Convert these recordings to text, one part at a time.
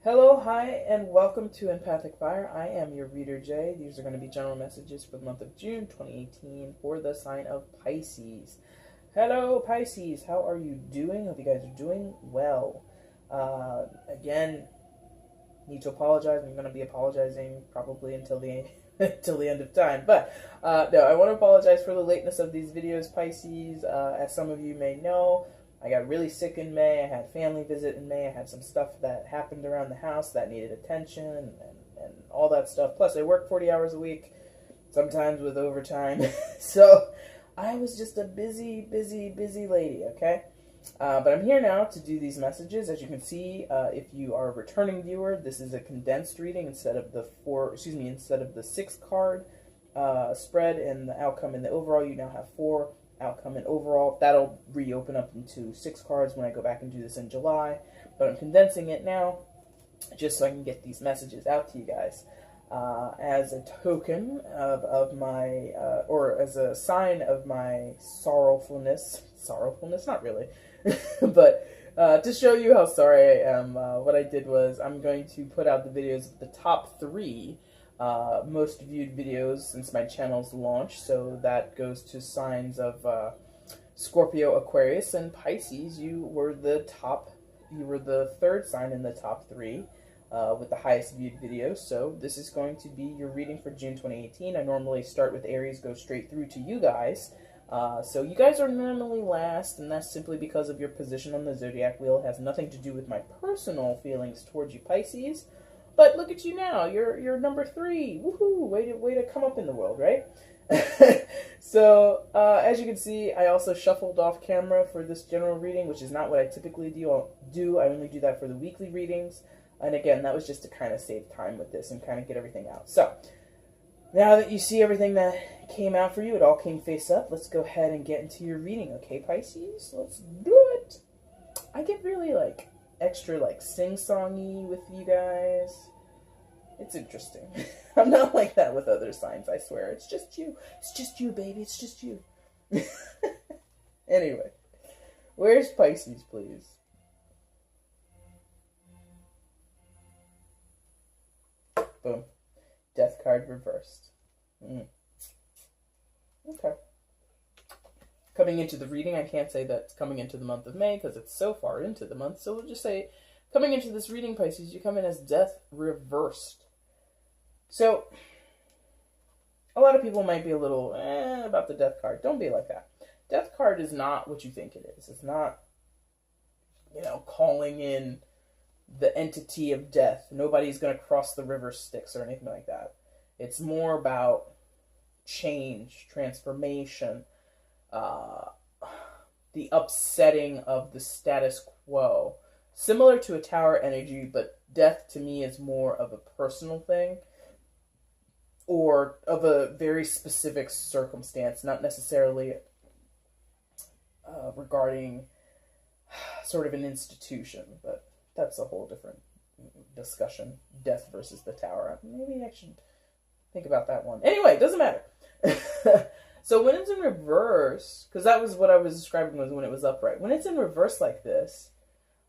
Hello, hi, and welcome to EmpathicFire. I am your reader, Jay. These are going to be general messages for the month of June 2018 for the sign of Pisces. Hello, Pisces. How are you doing? Hope you guys are doing well. Again, need to apologize. I'm going to be apologizing probably until the until the end of time. But no, I want to apologize for the lateness of these videos, Pisces. As some of you may know, I got really sick in May. I had family visit in May. I had some stuff that happened around the house that needed attention and all that stuff. Plus, I work 40 hours a week, sometimes with overtime. So I was just a busy lady, okay? But I'm here now to do these messages. As you can see, if you are a returning viewer, this is a condensed reading instead of the 6 card spread and the outcome and the overall. You now have 4 outcome and overall. That'll reopen up into 6 cards when I go back and do this in July. But I'm condensing it now just so I can get these messages out to you guys. As a token of my, or as a sign of my sorrowfulness, not really, but to show you how sorry I am, what I did was I'm going to put out the videos of the top 3 most viewed videos since my channel's launch. So that goes to signs of Scorpio, Aquarius, and Pisces. You were the 3rd sign in the top 3 with the highest viewed videos. So this is going to be your reading for June 2018. I normally start with Aries, go straight through to you guys. So you guys are normally last, and that's simply because of your position on the zodiac wheel. It has nothing to do with my personal feelings towards you, Pisces. But look at you now. You're number 3. Woohoo! Way to come up in the world, right? So as you can see, I also shuffled off camera for this general reading, which is not what I typically do. I only do that for the weekly readings. And again, that was just to kind of save time with this and kind of get everything out. So now that you see everything that came out for you, it all came face up. Let's go ahead and get into your reading, okay, Pisces? Let's do it. I get really extra sing-songy with you guys. It's interesting. I'm not like that with other signs, I swear. It's just you. It's just you, baby. It's just you. Anyway, where's Pisces, please? Boom. Death card reversed. Okay. Coming into the reading, I can't say that it's coming into the month of May because it's so far into the month. So we'll just say, coming into this reading, Pisces, you come in as Death reversed. So, a lot of people might be a little about the Death card. Don't be like that. Death card is not what you think it is. It's not, calling in the entity of death. Nobody's going to cross the river Styx or anything like that. It's more about change, transformation, the upsetting of the status quo. Similar to a tower energy, but death to me is more of a personal thing or of a very specific circumstance, not necessarily regarding sort of an institution, but that's a whole different discussion. Death versus the tower. Maybe I should think about that one. Anyway, it doesn't matter. So when it's in reverse, because that was what I was describing was when it was upright. When it's in reverse like this,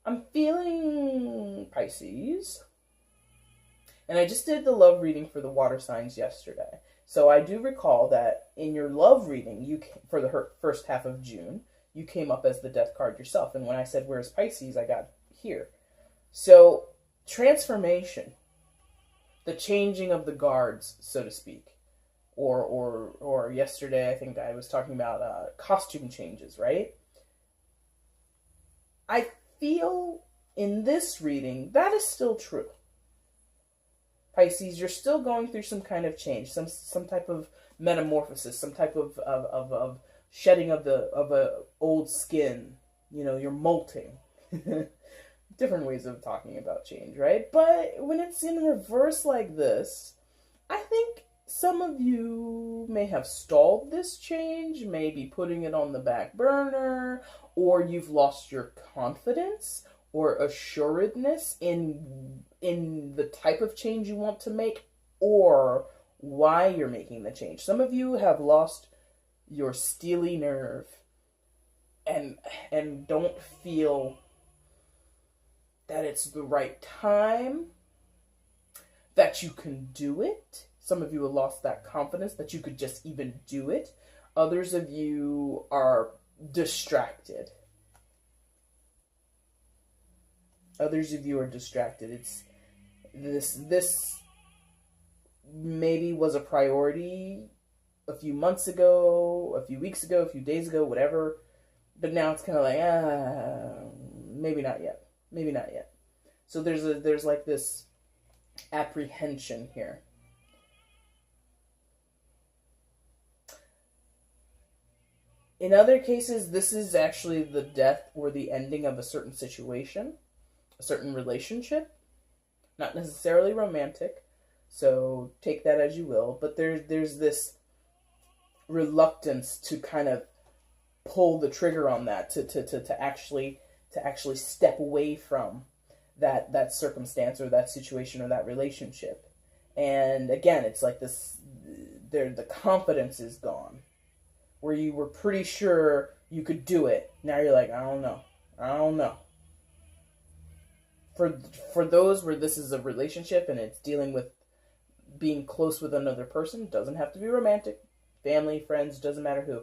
I'm feeling Pisces. And I just did the love reading for the water signs yesterday. So I do recall that in your love reading, for the first half of June, you came up as the Death card yourself. And when I said, where's Pisces, I got here. So transformation, the changing of the guards, so to speak. Or yesterday, I think I was talking about costume changes, right? I feel in this reading that is still true. Pisces, you're still going through some kind of change, some type of metamorphosis, some type of shedding of a old skin. You're molting. Different ways of talking about change, right? But when it's in reverse like this, I think some of you may have stalled this change, maybe putting it on the back burner, or you've lost your confidence or assuredness in the type of change you want to make or why you're making the change. Some of you have lost your steely nerve and don't feel that it's the right time, that you can do it. Some of you have lost that confidence that you could just even do it. Others of you are distracted. Others of you are distracted. It's this maybe was a priority a few months ago, a few weeks ago, a few days ago, whatever. But now it's kind of like, maybe not yet. Maybe not yet. So there's like this apprehension here. In other cases, this is actually the death or the ending of a certain situation, a certain relationship, not necessarily romantic, so take that as you will, but there's this reluctance to kind of pull the trigger on that, to actually step away from that circumstance or that situation or that relationship. And again, it's like this, the confidence is gone. Where you were pretty sure you could do it. Now you're like, I don't know. For those where this is a relationship and it's dealing with being close with another person, doesn't have to be romantic, family, friends, doesn't matter who.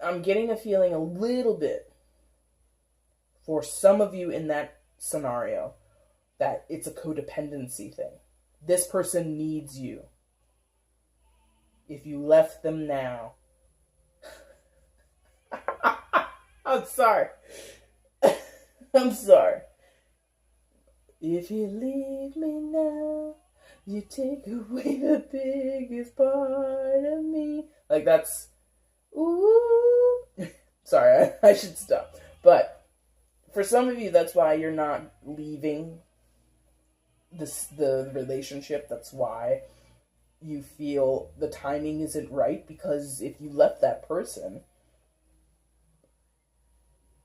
I'm getting a feeling a little bit for some of you in that scenario that it's a codependency thing. This person needs you. If you left them now, I'm sorry. I'm sorry. If you leave me now, you take away the biggest part of me. Like that's, ooh. Sorry, I should stop. But for some of you, that's why you're not leaving the relationship. That's why you feel the timing isn't right. Because if you left that person,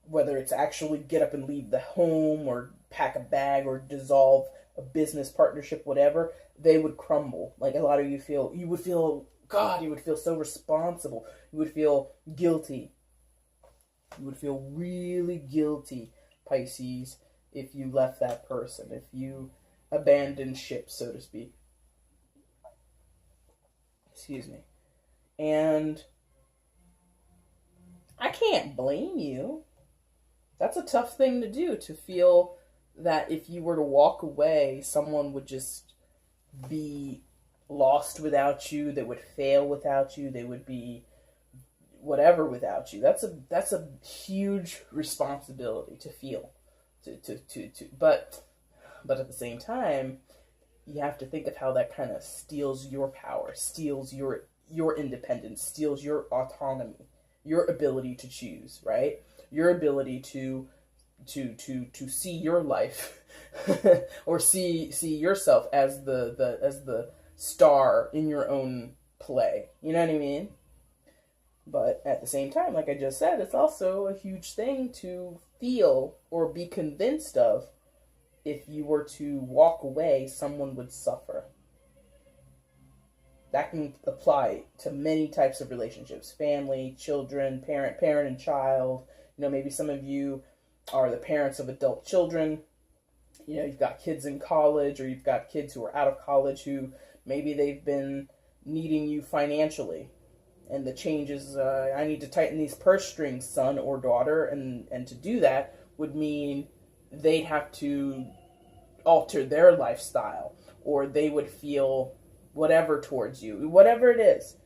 whether it's actually get up and leave the home or pack a bag or dissolve a business partnership, whatever, they would crumble. Like a lot of you would feel so responsible. You would feel guilty. You would feel really guilty, Pisces, if you left that person, if you abandoned ship, so to speak. Excuse me. And I can't blame you. That's a tough thing to do, to feel that if you were to walk away, someone would just be lost without you, they would fail without you, they would be whatever without you. That's a huge responsibility to feel. But at the same time, you have to think of how that kind of steals your power, steals your independence, steals your autonomy, your ability to choose, right? Your ability to see your life or see yourself as the star in your own play. You know what I mean? But at the same time, like I just said, it's also a huge thing to feel or be convinced of. If you were to walk away, someone would suffer. That can apply to many types of relationships: family, children, parent and child. You know, maybe some of you are the parents of adult children. You know, you've got kids in college, or you've got kids who are out of college who maybe they've been needing you financially. And the change is, I need to tighten these purse strings, son or daughter. And to do that would mean they'd have to alter their lifestyle, or they would feel whatever towards you, whatever it is.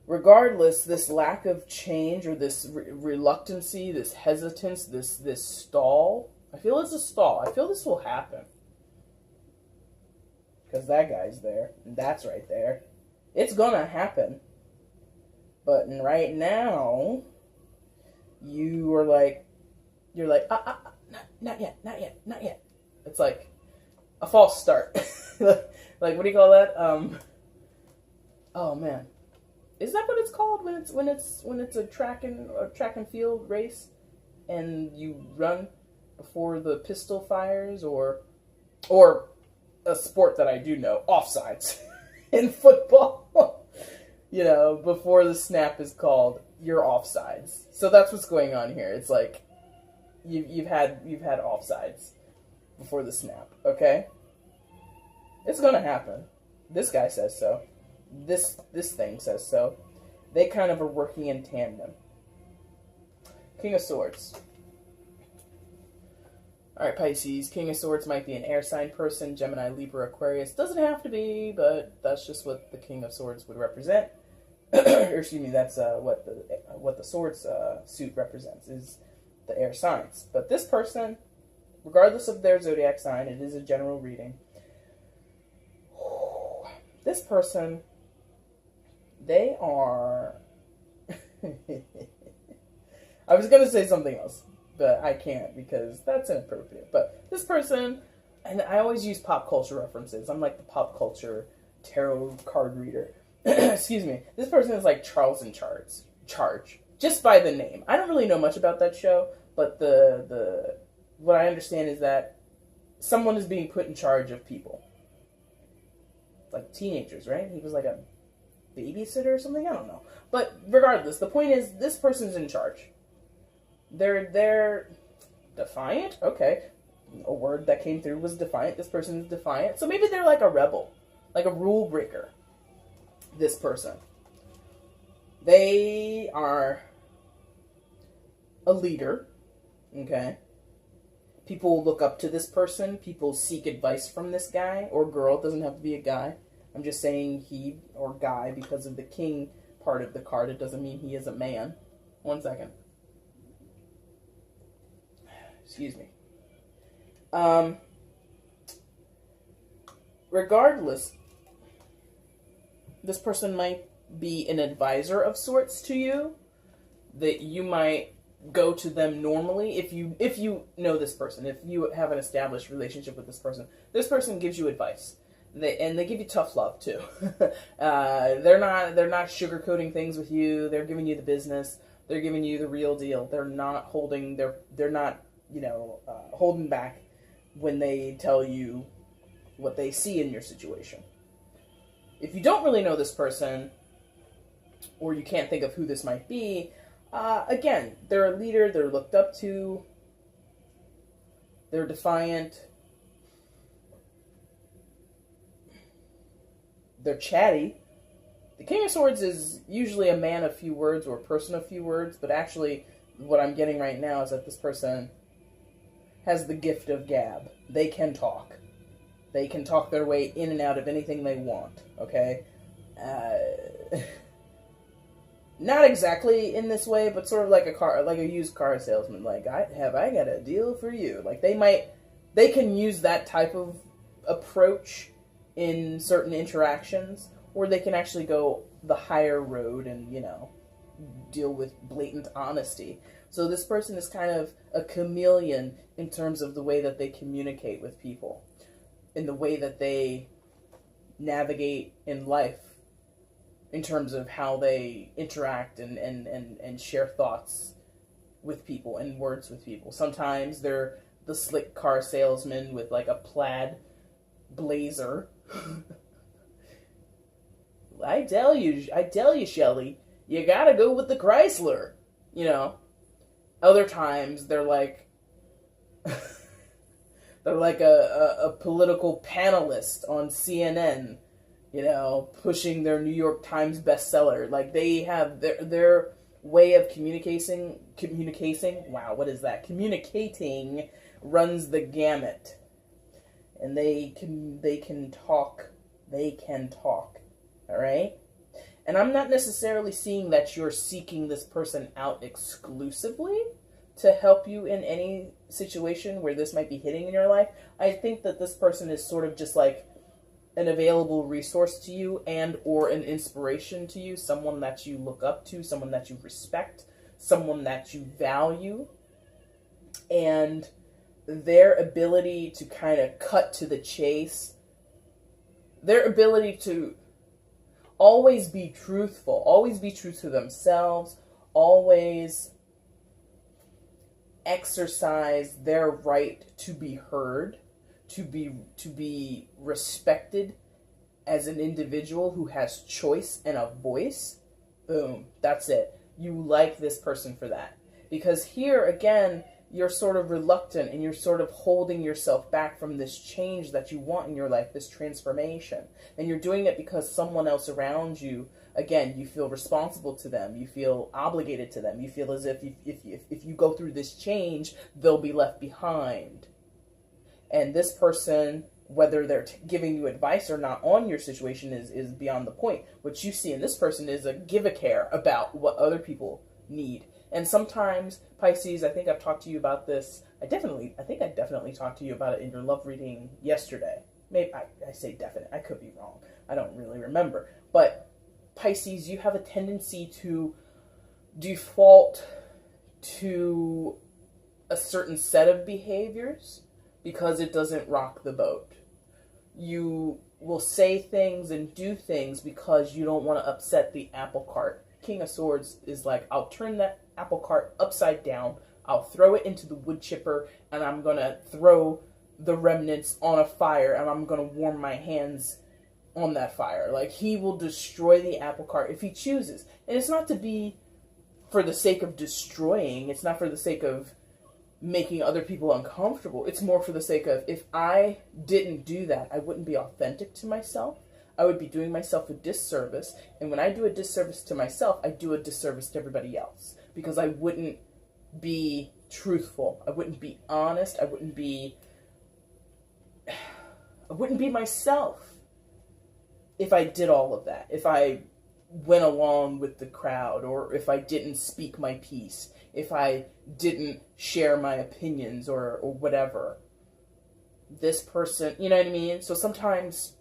Regardless, this lack of change, or this reluctancy, this hesitance, this stall, I feel it's a stall. I feel this will happen. Because that guy's there, and that's right there. It's gonna happen. But right now, you're like, not yet. It's like a false start. Like, what do you call that? Oh man. Is that what it's called when it's a track and field race, and you run before the pistol fires, or a sport that I do know, offsides in football. You know, before the snap is called, you're offsides. So that's what's going on here. It's like you've had offsides. before the snap, okay? It's gonna happen. This guy says so. This thing says so. They kind of are working in tandem. King of Swords. Alright, Pisces. King of Swords might be an air sign person. Gemini, Libra, Aquarius. Doesn't have to be, but that's just what the King of Swords would represent. Or excuse me, that's what the Swords suit represents, is the air signs. But this person, regardless of their zodiac sign, it is a general reading. This person, they are... I was going to say something else, but I can't because that's inappropriate. But this person, and I always use pop culture references. I'm like the pop culture tarot card reader. Excuse me. This person is like Charles in Charge. Just by the name. I don't really know much about that show, but what I understand is that someone is being put in charge of people. Like teenagers, right? He was like a babysitter or something? I don't know. But regardless, the point is this person's in charge. They're defiant? Okay. A word that came through was defiant. This person is defiant. So maybe they're like a rebel. Like a rule breaker. This person. They are a leader. Okay. People look up to this person. People seek advice from this guy or girl. It doesn't have to be a guy. I'm just saying he or guy because of the king part of the card. It doesn't mean he is a man. 1 second. Excuse me. Regardless, this person might be an advisor of sorts to you, that you might go to them normally if you know this person, if you have an established relationship with this person gives you advice. They give you tough love too. They're not sugarcoating things with you. They're giving you the business. They're giving you the real deal. They're not holding holding back when they tell you what they see in your situation. If you don't really know this person, or you can't think of who this might be, again, they're a leader. They're looked up to. They're defiant. They're chatty. The King of Swords is usually a man of few words or a person of few words, but actually what I'm getting right now is that this person has the gift of gab. They can talk. They can talk their way in and out of anything they want, okay? Not exactly in this way, but sort of like a used car salesman. Like, I got a deal for you. Like, they can use that type of approach in certain interactions, or they can actually go the higher road and, deal with blatant honesty. So this person is kind of a chameleon in terms of the way that they communicate with people, in the way that they navigate in life, in terms of how they interact and share thoughts with people and words with people. Sometimes they're the slick car salesman with like a plaid blazer. I tell you, Shelley, you gotta go with the Chrysler. Other times they're like they're like a political panelist on CNN, pushing their New York Times bestseller. Like, they have their way of communicating. Wow, what is that? Communicating runs the gamut. And they can talk. They can talk. All right? And I'm not necessarily seeing that you're seeking this person out exclusively to help you in any situation where this might be hitting in your life. I think that this person is sort of just like an available resource to you and or an inspiration to you, someone that you look up to, someone that you respect, someone that you value. And their ability to kind of cut to the chase, their ability to always be truthful, always be true to themselves, always exercise their right to be heard, to be respected as an individual who has choice and a voice. Boom, that's it. You like this person for that. Because here, again, you're sort of reluctant and you're sort of holding yourself back from this change that you want in your life, this transformation. And you're doing it because someone else around you, again, you feel responsible to them. You feel obligated to them. You feel as if you go through this change, they'll be left behind. And this person, whether they're giving you advice or not on your situation is beyond the point. What you see in this person is a give-a-care about what other people need. And sometimes, Pisces, I think I've talked to you about this. I think I definitely talked to you about it in your love reading yesterday. Maybe I say definite. I could be wrong. I don't really remember. But Pisces, you have a tendency to default to a certain set of behaviors because it doesn't rock the boat. You will say things and do things because you don't want to upset the apple cart. King of Swords is like, I'll turn that apple cart upside down, I'll throw it into the wood chipper, and I'm going to throw the remnants on a fire, and I'm going to warm my hands on that fire. Like, he will destroy the apple cart if he chooses. And it's not to be for the sake of destroying. It's not for the sake of making other people uncomfortable. It's more for the sake of, if I didn't do that, I wouldn't be authentic to myself. I would be doing myself a disservice. And when I do a disservice to myself, I do a disservice to everybody else. Because I wouldn't be truthful. I wouldn't be honest. I wouldn't be myself if I did all of that. If I went along with the crowd, or if I didn't speak my piece, if I didn't share my opinions or whatever. This person, you know what I mean? So sometimes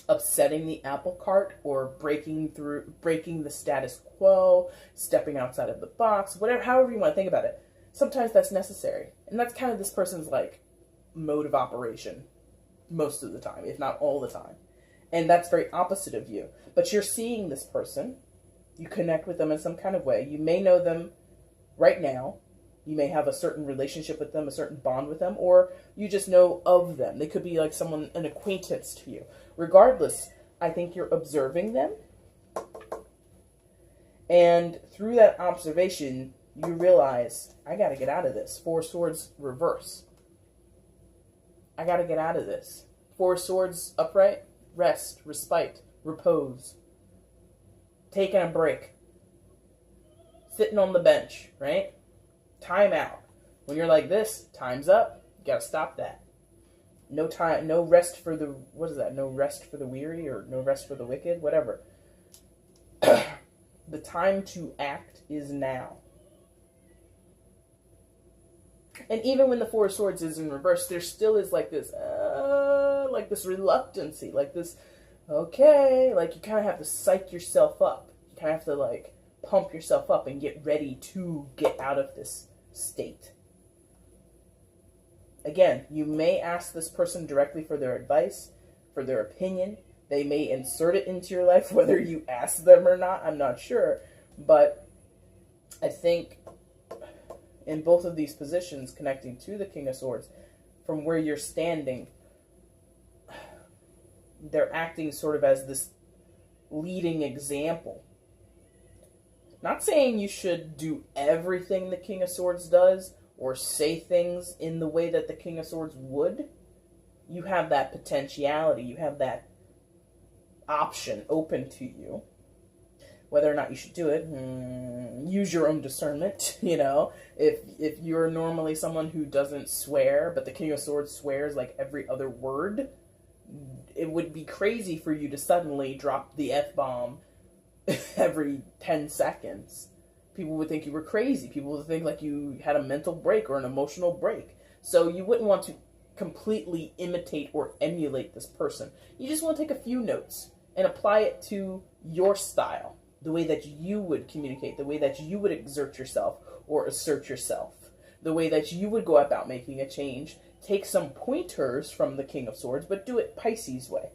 upsetting the apple cart or breaking the status quo, stepping outside of the box, whatever, however you want to think about it, sometimes that's necessary. And that's kind of this person's like mode of operation most of the time, if not all the time. And that's very opposite of you. But you're seeing this person. You connect with them in some kind of way. You may know them right now. You may have a certain relationship with them, a certain bond with them, or you just know of them. They could be like someone, an acquaintance to you. Regardless, I think you're observing them. And through that observation, you realize, I got to get out of this. Four Swords reverse. I got to get out of this. Four Swords upright, rest, respite, repose. Taking a break. Sitting on the bench, right? Time out. When you're like this, time's up. You got to stop that. No time, no rest for the, what is that? No rest for the weary, or no rest for the wicked, whatever. The time to act is now. And even when the Four of Swords is in reverse, there still is like this reluctancy, like this, okay, like you kind of have to psych yourself up. You kind of have to like pump yourself up and get ready to get out of this state. Again, you may ask this person directly for their advice, for their opinion. They may insert it into your life, whether you ask them or not, I'm not sure. But I think in both of these positions, connecting to the King of Swords, from where you're standing, they're acting sort of as this leading example. Not saying you should do everything the King of Swords does, or say things in the way that the King of Swords would. You have that potentiality. You have that option open to you. Whether or not you should do it, use your own discernment, you know. If you're normally someone who doesn't swear, but the King of Swords swears like every other word, it would be crazy for you to suddenly drop the F-bomb every 10 seconds. People would think you were crazy. People would think like you had a mental break or an emotional break. So you wouldn't want to completely imitate or emulate this person. You just want to take a few notes and apply it to your style, the way that you would communicate, the way that you would exert yourself or assert yourself, the way that you would go about making a change. Take some pointers from the King of Swords, but do it Pisces way.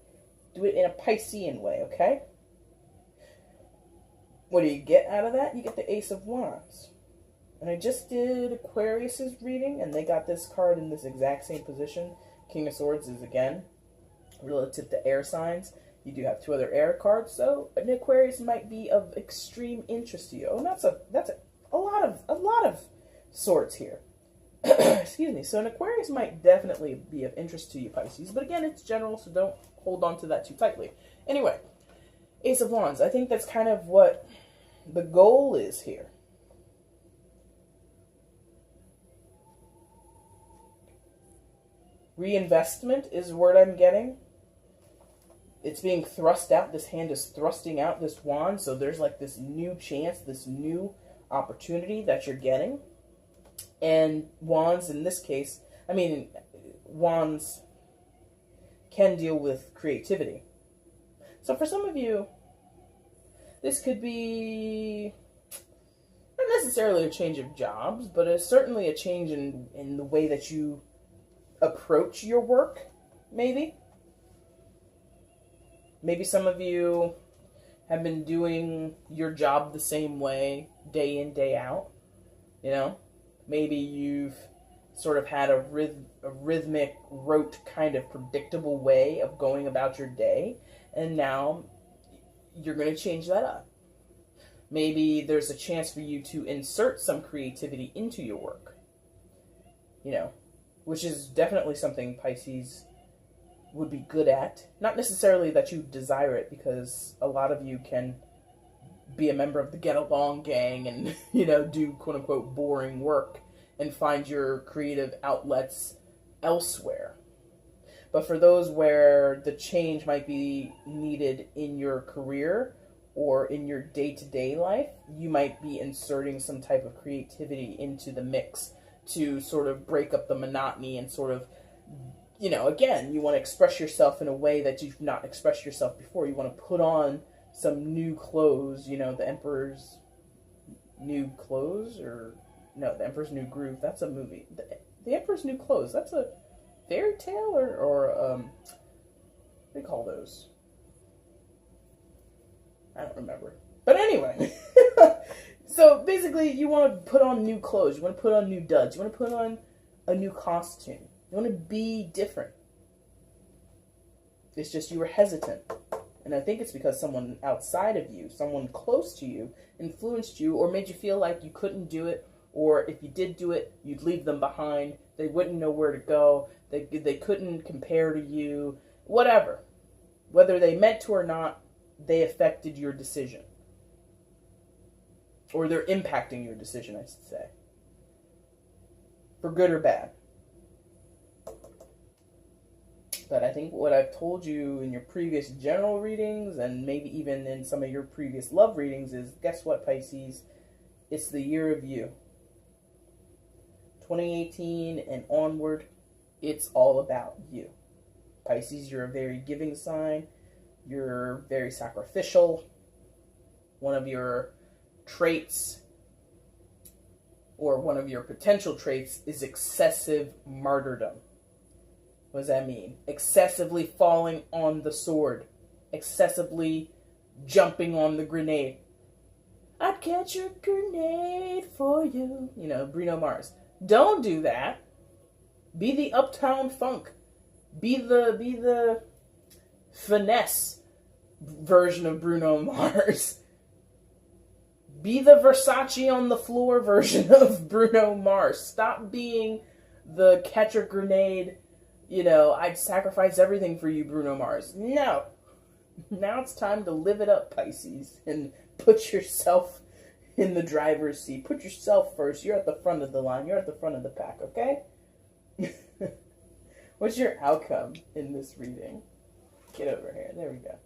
Do it in a Piscean way, okay? What do you get out of that? You get the Ace of Wands. And I just did Aquarius's reading, and they got this card in this exact same position. King of Swords is, again, relative to air signs. You do have two other air cards, so an Aquarius might be of extreme interest to you. And that's a lot of swords here. excuse me. So an Aquarius might definitely be of interest to you, Pisces. But again, it's general, so don't hold on to that too tightly. Anyway, Ace of Wands. I think that's kind of what the goal is here. Reinvestment is the word I'm getting. It's being thrust out. This hand is thrusting out this wand. So there's like this new chance, this new opportunity that you're getting. And wands in this case, I mean, wands can deal with creativity. So for some of you, this could be not necessarily a change of jobs, but it's certainly a change in the way that you approach your work, maybe. Maybe some of you have been doing your job the same way, day in, day out, you know? Maybe you've sort of had a rhythmic, rote, kind of predictable way of going about your day, and now you're going to change that up. Maybe there's a chance for you to insert some creativity into your work, you know, which is definitely something Pisces would be good at. Not necessarily that you desire it, because a lot of you can be a member of the get along gang and, you know, do quote unquote boring work and find your creative outlets elsewhere. But for those where the change might be needed in your career or in your day-to-day life, you might be inserting some type of creativity into the mix to sort of break up the monotony and sort of, you know, again, you want to express yourself in a way that you've not expressed yourself before. You want to put on some new clothes, you know, the Emperor's New Clothes, or no, the Emperor's New Groove. That's a movie. The Emperor's New Clothes. That's a fairy tale, or what do you call those? I don't remember. But anyway, so basically, you want to put on new clothes. You want to put on new duds. You want to put on a new costume. You want to be different. It's just you were hesitant. And I think it's because someone outside of you, someone close to you, influenced you or made you feel like you couldn't do it, or if you did do it, you'd leave them behind. They wouldn't know where to go. They couldn't compare to you. Whatever. Whether they meant to or not, they affected your decision. Or they're impacting your decision, I should say. For good or bad. But I think what I've told you in your previous general readings, and maybe even in some of your previous love readings, is guess what, Pisces? It's the year of you. 2018 and onward, it's all about you. Pisces, you're a very giving sign. You're very sacrificial. One of your traits, or one of your potential traits, is excessive martyrdom. What does that mean? Excessively falling on the sword. Excessively jumping on the grenade. I'd catch a grenade for you. You know, Bruno Mars. Don't do that. Be the Uptown Funk. Be the finesse version of Bruno Mars. Be the Versace on the floor version of Bruno Mars. Stop being the catch a grenade, you know, I'd sacrifice everything for you, Bruno Mars. No. Now it's time to live it up, Pisces, and put yourself in the driver's seat. Put yourself first. You're at the front of the line. You're at the front of the pack, okay? What's your outcome in this reading? Get over here. There we go.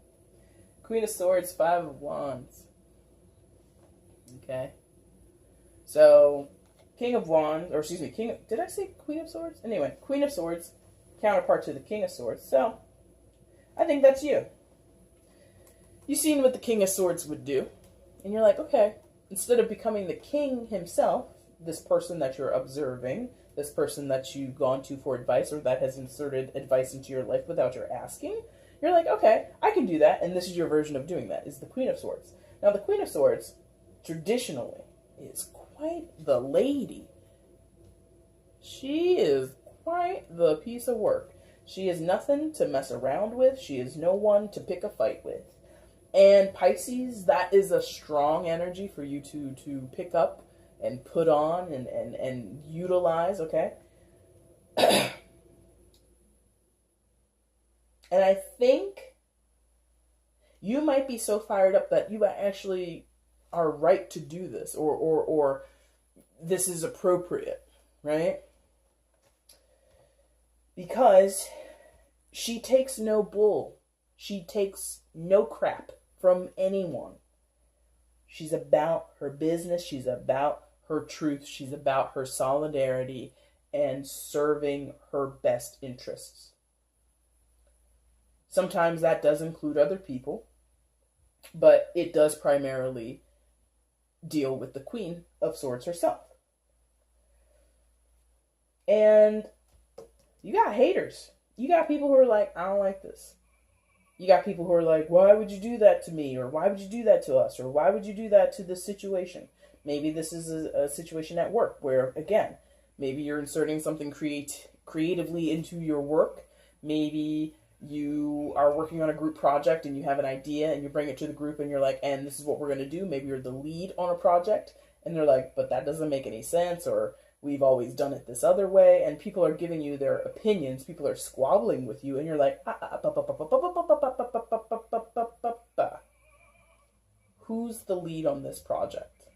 Queen of Swords, Five of Wands. Okay. So, King of Wands, or excuse me, did I say Queen of Swords? Anyway, Queen of Swords, counterpart to the King of Swords. So, I think that's you. You've seen what the King of Swords would do. And you're like, okay, instead of becoming the king himself, this person that you're observing, this person that you've gone to for advice, or that has inserted advice into your life without your asking, you're like, okay, I can do that, and this is your version of doing that, is the Queen of Swords. Now, the Queen of Swords, traditionally, is quite the lady. She is quite the piece of work. She is nothing to mess around with. She is no one to pick a fight with. And Pisces, that is a strong energy for you to pick up and put on and utilize, okay? And I think you might be so fired up that you actually are right to do this, or this is appropriate, right? Because she takes no bull. She takes no crap from anyone. She's about her business. She's about her truth. She's about her solidarity and serving her best interests. Sometimes that does include other people, but it does primarily deal with the Queen of Swords herself. And you got haters. You got people who are like, I don't like this. You got people who are like, why would you do that to me? Or why would you do that to us? Or why would you do that to this situation? Maybe this is a situation at work where, again, maybe you're inserting something creatively into your work. Maybe you are working on a group project and you have an idea and you bring it to the group and you're like, and this is what we're going to do. Maybe you're the lead on a project and they're like, but that doesn't make any sense, or we've always done it this other way, and people are giving you their opinions. People are squabbling with you, and you're like, who's the lead on this project?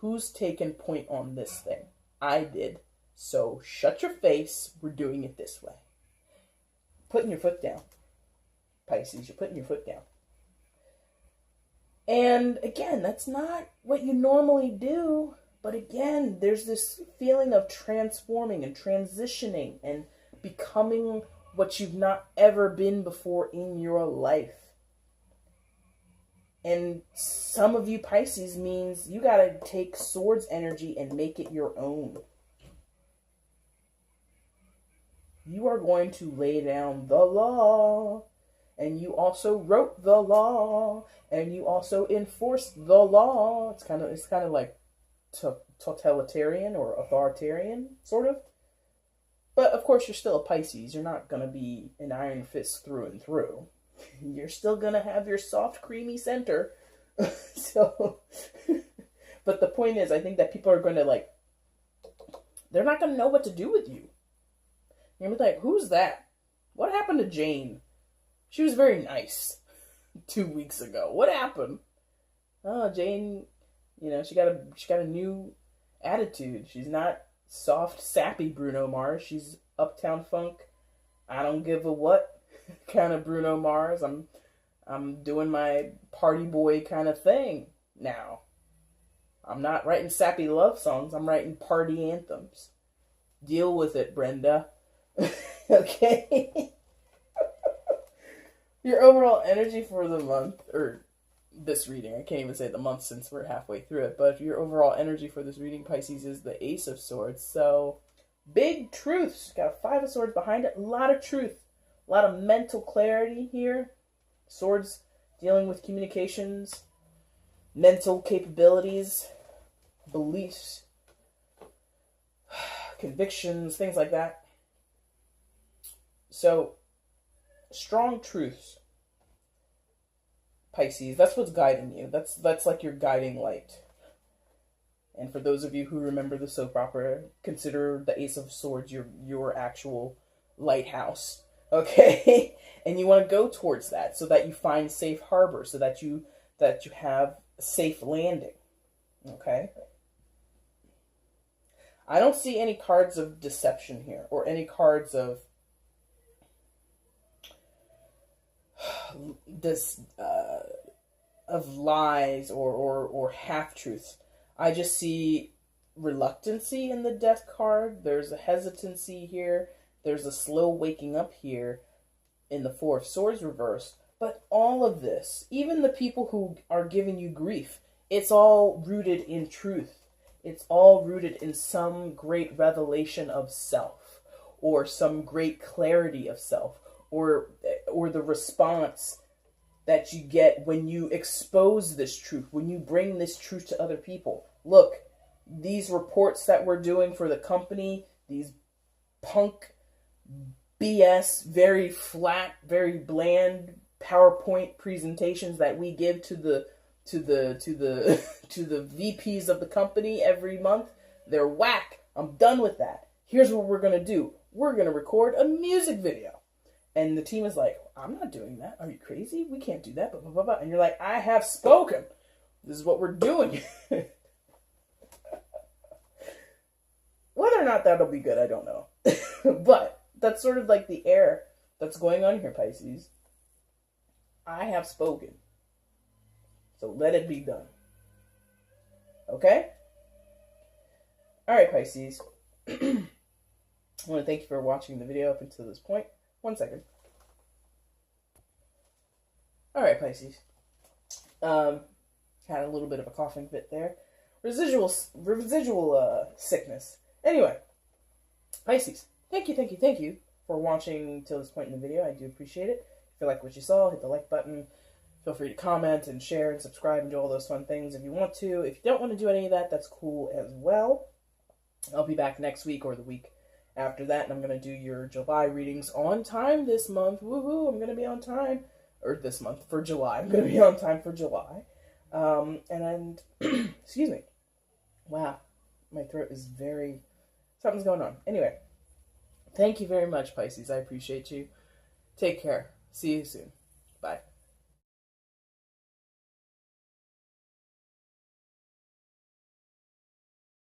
Who's taken point on this thing? I did. So shut your face. We're doing it this way. Putting your foot down. Pisces, you're putting your foot down. And again, that's not what you normally do. But again, there's this feeling of transforming and transitioning and becoming what you've not ever been before in your life. And some of you Pisces means you got to take Swords energy and make it your own. You are going to lay down the law. And you also wrote the law. And you also enforced the law. It's kind of like totalitarian or authoritarian, sort of. But of course, you're still a Pisces. You're not going to be an iron fist through and through. You're still going to have your soft, creamy center. So, but the point is, I think that people are going to they're not going to know what to do with you. You're going to be like, who's that? What happened to Jane? She was very nice 2 weeks ago. What happened? Oh, Jane, she got a new attitude. She's not soft, sappy Bruno Mars. She's Uptown Funk, I don't give a what kind of Bruno Mars. I'm doing my party boy kind of thing now. I'm not writing sappy love songs. I'm writing party anthems. Deal with it, Brenda. Okay? Your overall energy for the month, or this reading, I can't even say the month since we're halfway through it, but your overall energy for this reading, Pisces, is the Ace of Swords. So, big truths. Got a Five of Swords behind it. A lot of truth. A lot of mental clarity here. Swords dealing with communications, mental capabilities, beliefs, convictions, things like that. So, strong truths. Pisces, that's what's guiding you. That's like your guiding light. And for those of you who remember the soap opera, consider the Ace of Swords your actual lighthouse. Okay? And you want to go towards that so that you find safe harbor, so that you have a safe landing. Okay? I don't see any cards of deception here, or any cards of of lies or half-truths. I just see reluctancy in the Death card. There's a hesitancy here. There's a slow waking up here in the Four of Swords reversed. But all of this, even the people who are giving you grief, it's all rooted in truth. It's all rooted in some great revelation of self, or some great clarity of self, or the response that you get when you expose this truth, when you bring this truth to other people. Look, these reports that we're doing for the company, these punk BS, very flat, very bland PowerPoint presentations that we give to the VPs of the company every month, they're whack. I'm done with that. here's what we're going to do. We're going to record a music video. And the team is like, I'm not doing that. Are you crazy? We can't do that. Blah, blah, blah, blah. And you're like, I have spoken. This is what we're doing. Whether or not that'll be good, I don't know. But that's sort of like the air that's going on here, Pisces. I have spoken. So let it be done. Okay? Alright, Pisces. I want to thank you for watching the video up until this point. 1 second. Alright, Pisces. Had a little bit of a coughing fit there. Residual sickness. Anyway, Pisces, thank you for watching till this point in the video. I do appreciate it. If you like what you saw, hit the like button. Feel free to comment and share and subscribe and do all those fun things if you want to. If you don't want to do any of that, that's cool as well. I'll be back next week or the week after that, and I'm going to do your July readings on time this month. Woohoo! I'm going to be on time. Or this month, for July. I'm going to be on time for July. And excuse me. Wow. My throat is very... Something's going on. Anyway. Thank you very much, Pisces. I appreciate you. Take care. See you soon. Bye.